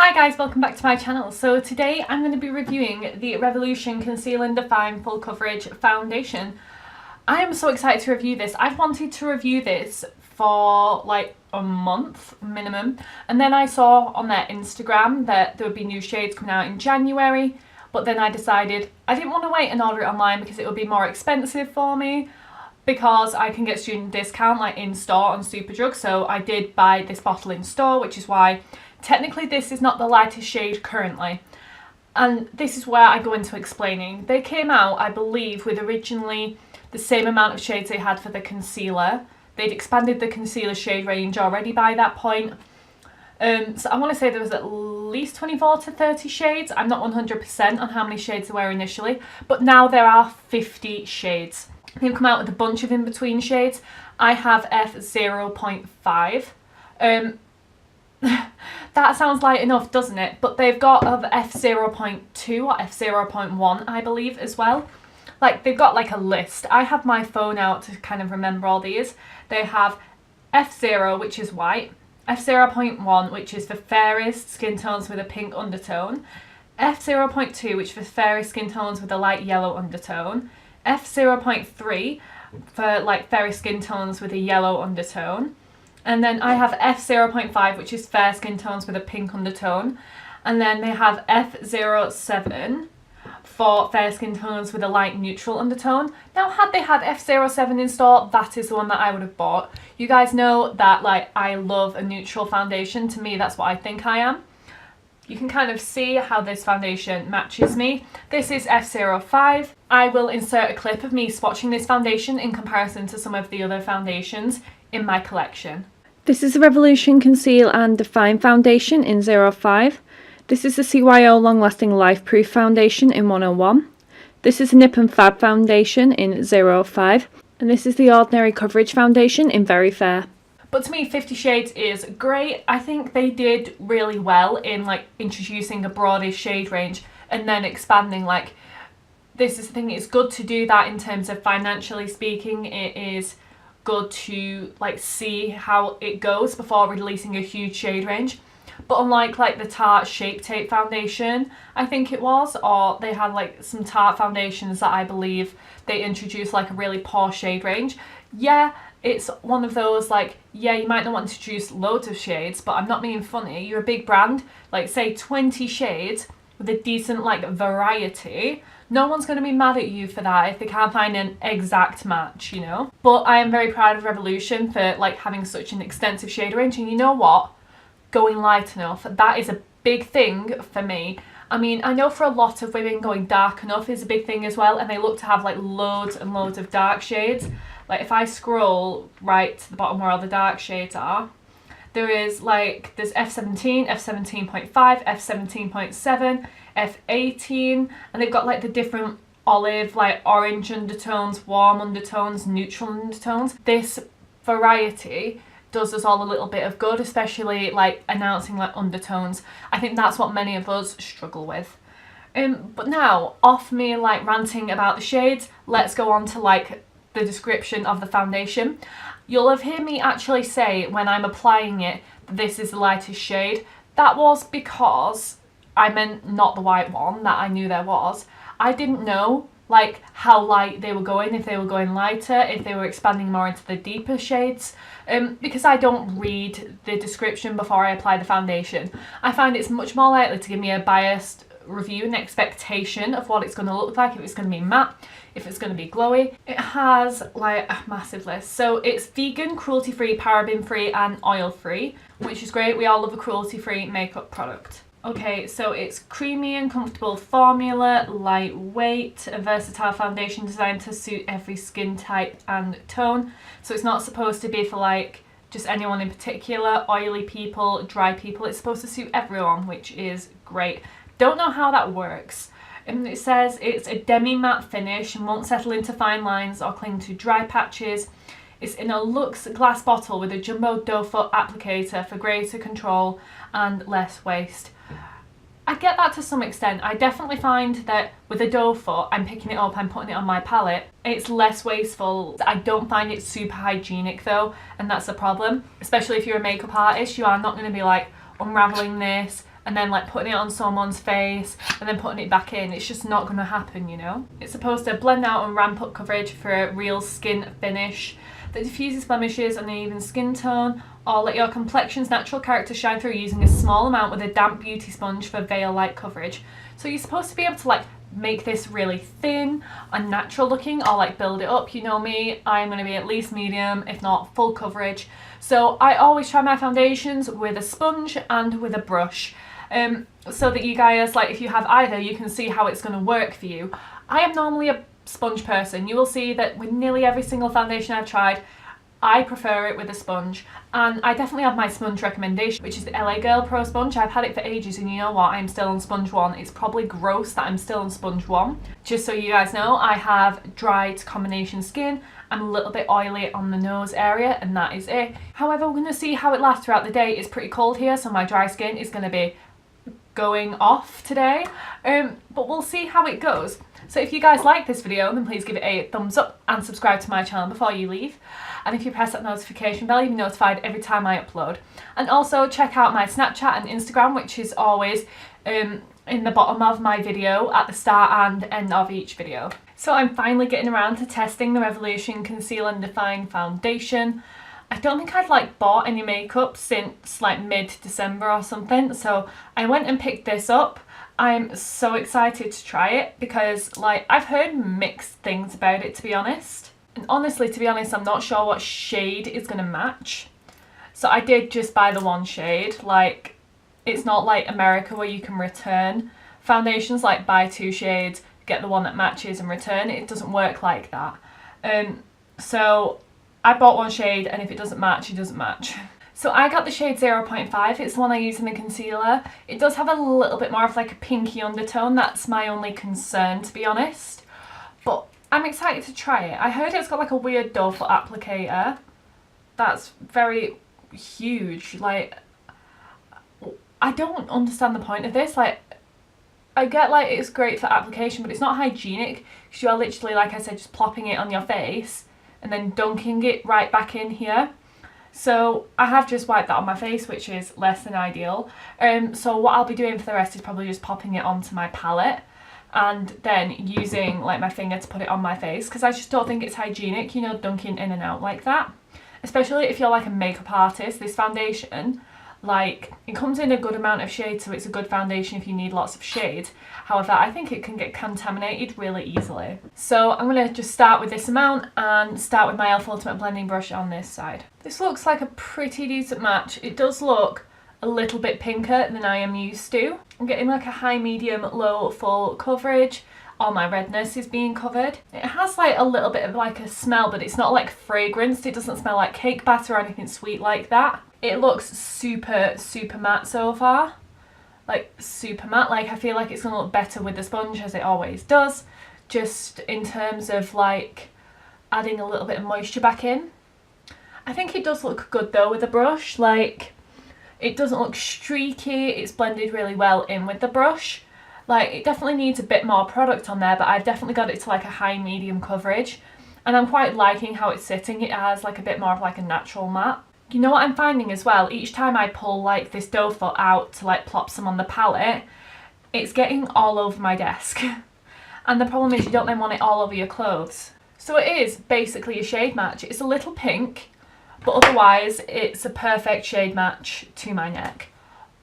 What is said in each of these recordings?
Hi guys, welcome back to my channel. So today I'm going to be reviewing the Revolution Conceal and Define Full Coverage Foundation. I am so excited to review this. I've wanted to review this for like a month minimum, and then I saw on their Instagram that there would be new shades coming out in January, but then I decided I didn't want to wait and order it online because it would be more expensive for me, because I can get student discount like in store on Superdrug. So I did buy this bottle in store, which is why technically this is not the lightest shade currently. And this is where I go into explaining. They came out, I believe, with originally the same amount of shades they had for the concealer. They'd expanded the concealer shade range already by that point. So I want to say there was at least 24 to 30 shades. I'm not 100% on how many shades there were initially, but now there are 50 shades. They've come out with a bunch of in-between shades. I have F0.5. That sounds light enough, doesn't it? But they've got of F0.2 or F0.1, I believe, as well. Like, they've got like a list. I have my phone out to kind of remember all these. They have F0, which is white, F0.1, which is for fairest skin tones with a pink undertone, F0.2, which is for fairest skin tones with a light yellow undertone, F0.3 for like fairest skin tones with a yellow undertone, and then I have F0.5, which is fair skin tones with a pink undertone, and then they have F07 for fair skin tones with a light neutral undertone. Now, had they had F07 in store, that is the one that I would have bought. You guys know that like I love a neutral foundation. To me, that's what I think I am. You can kind of see how this foundation matches me. This is F05. I will insert a clip of me swatching this foundation in comparison to some of the other foundations in my collection. This is the Revolution Conceal and Define Foundation in 05. This is the CYO Long Lasting Life Proof Foundation in 101. This is the Nip and Fab Foundation in 05. And this is the Ordinary Coverage Foundation in Very Fair. But to me, 50 Shades is great. I think they did really well in like introducing a broadish shade range and then expanding. Like, this is the thing, it's good to do that in terms of financially speaking. It is good to like see how it goes before releasing a huge shade range. But unlike like the Tarte Shape Tape foundation, I think it was, or they had like some Tarte foundations that I believe they introduced like a really poor shade range. Yeah, it's one of those like, yeah, you might not want to introduce loads of shades, but I'm not being funny. You're a big brand, like say 20 shades with a decent like variety. No one's going to be mad at you for that if they can't find an exact match, you know? But I am very proud of Revolution for like having such an extensive shade range, and you know what? Going light enough, that is a big thing for me. I mean, I know for a lot of women going dark enough is a big thing as well, and they look to have like loads and loads of dark shades. Like if I scroll right to the bottom where all the dark shades are, there is like, there's F17, F17.5, F17.7, F18, and they've got like the different olive, like orange undertones, warm undertones, neutral undertones. This variety does us all a little bit of good, especially like announcing like undertones. I think that's what many of us struggle with. But now, off me like ranting about the shades, let's go on to like the description of the foundation. You'll have heard me actually say when I'm applying it, this is the lightest shade. That was because I meant not the white one that I knew there was. I didn't know like how light they were going, if they were going lighter, if they were expanding more into the deeper shades, because I don't read the description before I apply the foundation. I find it's much more likely to give me a biased review and expectation of what it's going to look like, if it's going to be matte, if it's going to be glowy. It has like a massive list. So it's vegan, cruelty-free, paraben-free and oil-free, which is great. We all love a cruelty-free makeup product. Okay, so it's creamy and comfortable formula, lightweight, a versatile foundation designed to suit every skin type and tone. So it's not supposed to be for like just anyone in particular, oily people, dry people. It's supposed to suit everyone, which is great. Don't know how that works. And it says it's a demi-matte finish and won't settle into fine lines or cling to dry patches. It's in a luxe glass bottle with a jumbo doe foot applicator for greater control and less waste. I get that to some extent. I definitely find that with a doe foot, I'm picking it up, I'm putting it on my palette. It's less wasteful. I don't find it super hygienic though, and that's the problem. Especially if you're a makeup artist, you are not going to be like unraveling this and then like putting it on someone's face and then putting it back in. It's just not going to happen, you know. It's supposed to blend out and ramp up coverage for a real skin finish that diffuses blemishes and an even skin tone, or let your complexion's natural character shine through using a small amount with a damp beauty sponge for veil-like coverage. So you're supposed to be able to like make this really thin and natural looking, or like build it up. You know me, I'm going to be at least medium, if not full coverage. So I always try my foundations with a sponge and with a brush, so that you guys, like if you have either, you can see how it's going to work for you. I am normally a sponge person. You will see that with nearly every single foundation I've tried, I prefer it with a sponge, and I definitely have my sponge recommendation, which is the LA Girl Pro Sponge. I've had it for ages, and you know what, I'm still on sponge 1. It's probably gross that I'm still on sponge 1. Just so you guys know, I have dry to combination skin. I'm a little bit oily on the nose area, and that is it. However, we're going to see how it lasts throughout the day. It's pretty cold here, so my dry skin is going to be going off today, but we'll see how it goes. So if you guys like this video, then please give it a thumbs up and subscribe to my channel before you leave. And if you press that notification bell, you'll be notified every time I upload. And also check out my Snapchat and Instagram, which is always in the bottom of my video at the start and end of each video. So I'm finally getting around to testing the Revolution Conceal and Define Foundation. I don't think I'd like bought any makeup since like mid-December or something, so I went and picked this up. I'm so excited to try it because like I've heard mixed things about it, to be honest. And honestly, to be honest, I'm not sure what shade is going to match. So I did just buy the one shade. Like, it's not like America where you can return foundations, like buy 2 shades, get the one that matches and return. It doesn't work like that. So I bought one shade, and if it doesn't match, it doesn't match. So I got the shade 0.5, it's the one I use in the concealer. It does have a little bit more of like a pinky undertone, that's my only concern, to be honest. But I'm excited to try it. I heard it's got like a weird doe foot applicator. That's very huge. Like, I don't understand the point of this. Like, I get like it's great for application, but it's not hygienic because you are literally, like I said, just plopping it on your face and then dunking it right back in here. So I have just wiped that on my face, which is less than ideal. So what I'll be doing for the rest is probably just popping it onto my palette and then using like my finger to put it on my face, because I just don't think it's hygienic, you know, dunking in and out like that. Especially if you're like a makeup artist. This foundation, like, it comes in a good amount of shade, so it's a good foundation if you need lots of shade. However, I think it can get contaminated really easily. So I'm going to just start with this amount and start with my e.l.f. Ultimate Blending Brush on this side. This looks like a pretty decent match. It does look a little bit pinker than I am used to. I'm getting like a high, medium, low, full coverage. All my redness is being covered. It has like a little bit of like a smell, but it's not like fragranced. It doesn't smell like cake batter or anything sweet like that. It looks super, super matte so far. Like, super matte. Like, I feel like it's gonna look better with the sponge, as it always does. Just in terms of like adding a little bit of moisture back in. I think it does look good though with the brush. Like, it doesn't look streaky. It's blended really well in with the brush. Like, it definitely needs a bit more product on there, but I've definitely got it to like a high medium coverage. And I'm quite liking how it's sitting. It has like a bit more of like a natural matte. You know what I'm finding as well? Each time I pull like this doe foot out to like plop some on the palette, it's getting all over my desk. And the problem is you don't then want it all over your clothes. So it is basically a shade match. It's a little pink, but otherwise it's a perfect shade match to my neck.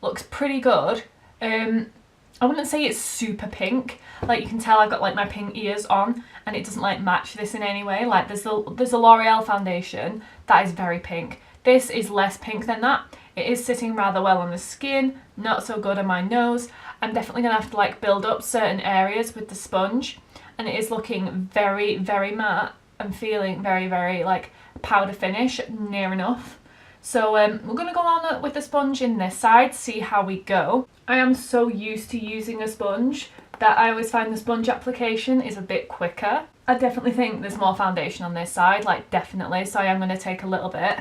Looks pretty good. I wouldn't say it's super pink. Like, you can tell I've got like my pink ears on and it doesn't like match this in any way. Like, there's a L'Oreal foundation that is very pink. This is less pink than that. It is sitting rather well on the skin, not so good on my nose. I'm definitely gonna have to like build up certain areas with the sponge, and it is looking very, very matte and feeling very, very like powder finish near enough. So we're gonna go on with the sponge in this side, see how we go. I am so used to using a sponge that I always find the sponge application is a bit quicker. I definitely think there's more foundation on this side, like definitely, so I am gonna take a little bit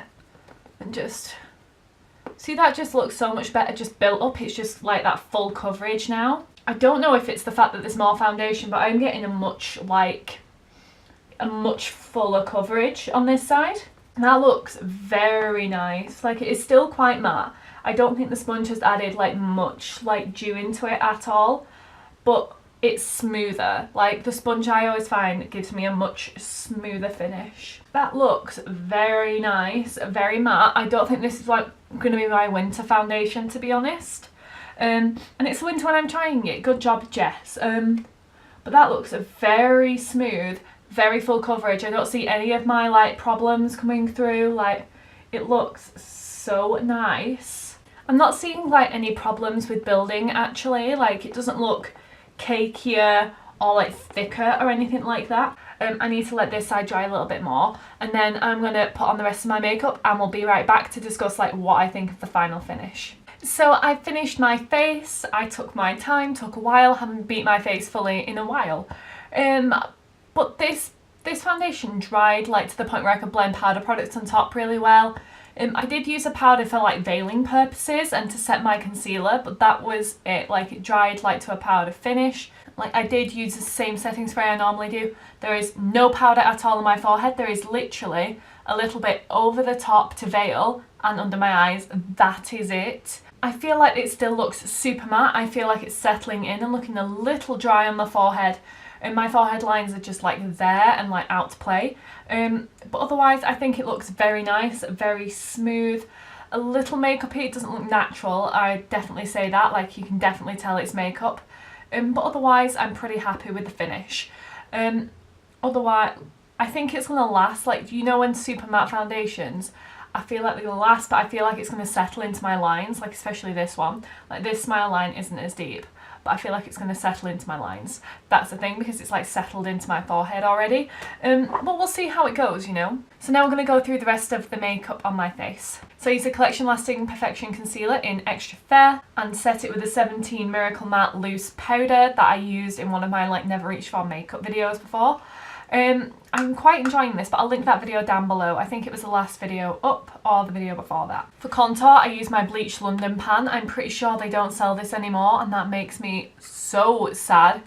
and just, see, that just looks so much better just built up. It's just like that full coverage now. I don't know if it's the fact that there's more foundation, but I'm getting a much fuller coverage on this side. That looks very nice. Like, it is still quite matte. I don't think the sponge has added like much like dew into it at all, but it's smoother. Like, the sponge I always find gives me a much smoother finish. That looks very nice, very matte. I don't think this is like going to be my winter foundation, to be honest. And it's winter when I'm trying it. Good job, Jess. But that looks very smooth, very full coverage. I don't see any of my like problems coming through. Like, it looks so nice. I'm not seeing like any problems with building actually. Like, it doesn't look cakier or like thicker or anything like that. I need to let this side dry a little bit more, and then I'm going to put on the rest of my makeup and we'll be right back to discuss like what I think of the final finish. So I finished my face. I took my time, took a while, haven't beat my face fully in a while. But this foundation dried like to the point where I could blend powder products on top really well. I did use a powder for like veiling purposes and to set my concealer, but that was it. Like, it dried like to a powder finish. Like, I did use the same setting spray I normally do. There is no powder at all on my forehead. There is literally a little bit over the top to veil and under my eyes. That is it. I feel like it still looks super matte. I feel like it's settling in and looking a little dry on the forehead. And my forehead lines are just like there and like out to play. But otherwise I think it looks very nice, very smooth. A little makeupy, it doesn't look natural. I definitely say that, like, you can definitely tell it's makeup. But otherwise I'm pretty happy with the finish. Otherwise I think it's gonna last. Like, you know, when super matte foundations, I feel like they're gonna last, but I feel like it's gonna settle into my lines, like especially this one. Like, this smile line isn't as deep, but I feel like it's going to settle into my lines. That's the thing, because it's like settled into my forehead already. But we'll see how it goes, you know. So now we're going to go through the rest of the makeup on my face. So I used a Collection Lasting Perfection Concealer in Extra Fair and set it with a 17 Miracle Matte Loose Powder that I used in one of my like Never Reach For makeup videos before. I'm quite enjoying this, but I'll link that video down below. I think it was the last video up or the video before that. For contour, I use my Bleach London pan. I'm pretty sure they don't sell this anymore, and that makes me so sad.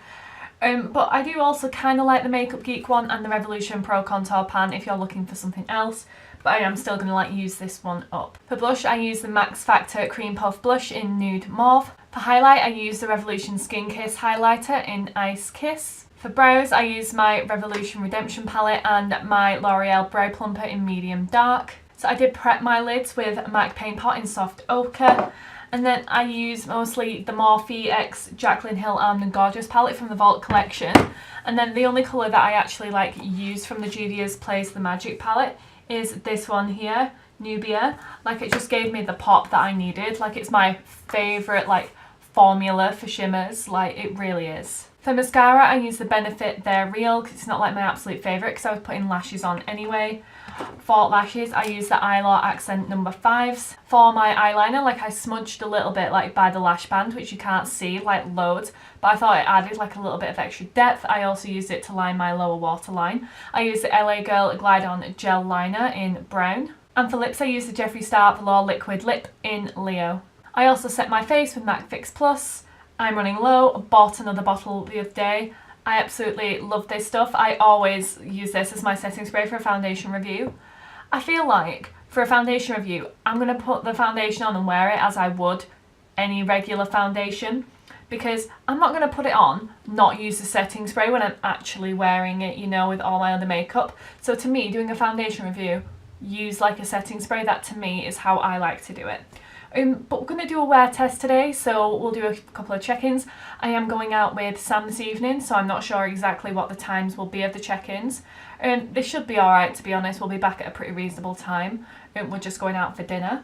But I do also kind of like the Makeup Geek one and the Revolution Pro Contour pan if you're looking for something else. But I am still going to like use this one up. For blush, I use the Max Factor Cream Puff Blush in Nude Mauve. For highlight, I use the Revolution Skin Kiss Highlighter in Ice Kiss. For brows, I use my Revolution Redemption palette and my L'Oreal Brow Plumper in Medium Dark. So I did prep my lids with MAC Paint Pot in Soft Ochre. And then I use mostly the Morphe X Jaclyn Hill Armed and Gorgeous palette from the Vault collection. And then the only colour that I actually like use from the Juvia's Plays the Magic palette is this one here, Nubia. Like, it just gave me the pop that I needed. Like, it's my favourite like formula for shimmers. Like, it really is. For mascara, I use the Benefit They're Real because it's not like my absolute favourite because I was putting lashes on anyway. For lashes, I use the Eyelaw Accent No. 5s. For my eyeliner, like, I smudged a little bit like by the lash band, which you can't see like loads, but I thought it added like a little bit of extra depth. I also used it to line my lower waterline. I use the LA Girl Glide On Gel Liner in Brown. And for lips, I use the Jeffree Star Velour Liquid Lip in Leo. I also set my face with MAC Fix Plus. I'm running low. Bought another bottle the other day. I absolutely love this stuff. I always use this as my setting spray for a foundation review. I feel like for a foundation review, I'm going to put the foundation on and wear it as I would any regular foundation, because I'm not going to put it on, not use the setting spray when I'm actually wearing it, you know, with all my other makeup. So to me, doing a foundation review, use like a setting spray. That to me is how I like to do it. But we're going to do a wear test today, so we'll do a couple of check-ins. I am going out with Sam this evening, so I'm not sure exactly what the times will be of the check-ins. This should be alright, to be honest. We'll be back at a pretty reasonable time. We're just going out for dinner.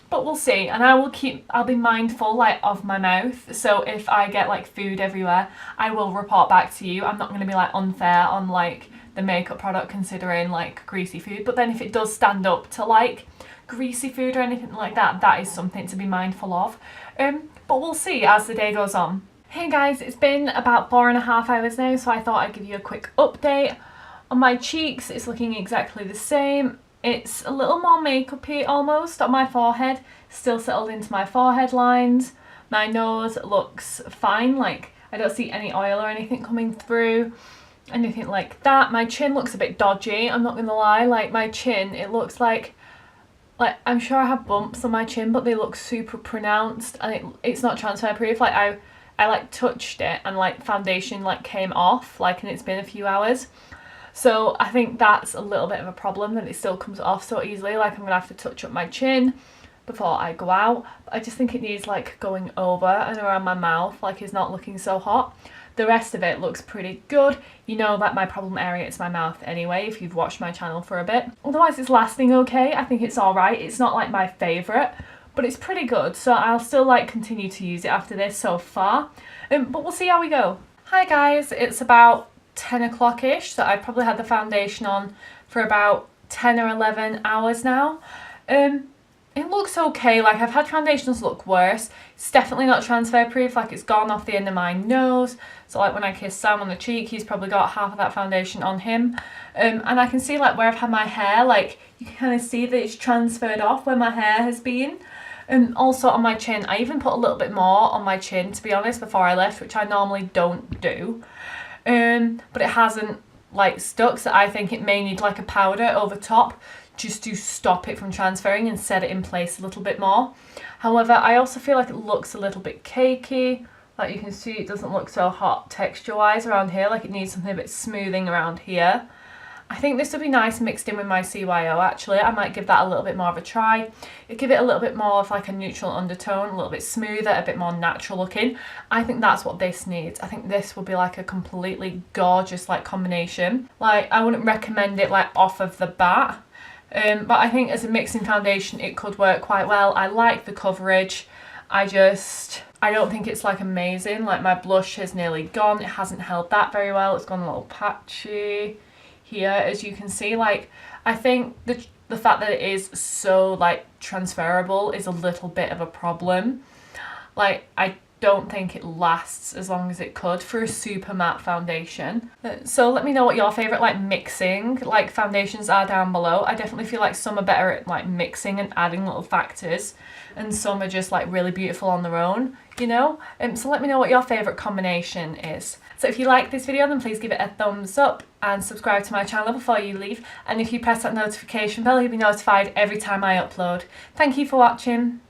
But we'll see, and I'll be mindful like of my mouth, so if I get like food everywhere, I will report back to you. I'm not going to be like unfair on like the makeup product considering like greasy food, but then if it does stand up to like greasy food or anything like that, that is something to be mindful of. But we'll see as the day goes on. Hey guys, it's been about 4.5 hours now, so I thought I'd give you a quick update. On my cheeks, it's looking exactly the same. It's a little more makeup-y almost on my forehead, still settled into my forehead lines. My nose looks fine, like I don't see any oil or anything coming through. anything like that. My chin looks a bit dodgy, I'm not gonna lie. Like my chin, it looks like I'm sure I have bumps on my chin, but they look super pronounced, and it's not transfer proof. Like I like touched it and like foundation like came off, like, and it's been a few hours. So I think that's a little bit of a problem, that it still comes off so easily. Like I'm gonna have to touch up my chin before I go out. But I just think it needs like going over and around my mouth, like it's not looking so hot. The rest of it looks pretty good. You know that my problem area is my mouth anyway, if you've watched my channel for a bit. Otherwise it's lasting okay. I think it's alright. It's not like my favourite, but it's pretty good. So I'll still like continue to use it after this so far. But we'll see how we go. Hi guys, it's about 10 o'clock-ish, so I've probably had the foundation on for about 10 or 11 hours now. It looks okay. Like I've had foundations look worse. It's definitely not transfer proof. Like it's gone off the end of my nose. So like when I kiss Sam on the cheek, he's probably got half of that foundation on him. And I can see like where I've had my hair, like you can kind of see that it's transferred off where my hair has been. And also on my chin, I even put a little bit more on my chin, to be honest, before I left, which I normally don't do. But it hasn't like stuck, so I think it may need like a powder over top just to stop it from transferring and set it in place a little bit more. However, I also feel like it looks a little bit cakey. Like you can see, it doesn't look so hot texture wise around here. Like it needs something a bit smoothing around here. I think this would be nice mixed in with my CYO actually. I might give that a little bit more of a try. It'd give it a little bit more of like a neutral undertone, a little bit smoother, a bit more natural looking. I think that's what this needs. I think this would be like a completely gorgeous like combination. Like I wouldn't recommend it like off of the bat. But I think as a mixing foundation it could work quite well. I like the coverage. I don't think it's like amazing. Like my blush has nearly gone. It hasn't held that very well. It's gone a little patchy here, as you can see. Like I think the fact that it is so like transferable is a little bit of a problem. Like I don't think it lasts as long as it could for a super matte foundation. So let me know what your favourite like mixing like foundations are down below. I definitely feel like some are better at like mixing and adding little factors, and some are just like really beautiful on their own, you know? So let me know what your favourite combination is. So if you like this video, then please give it a thumbs up and subscribe to my channel before you leave. And if you press that notification bell, you'll be notified every time I upload. Thank you for watching.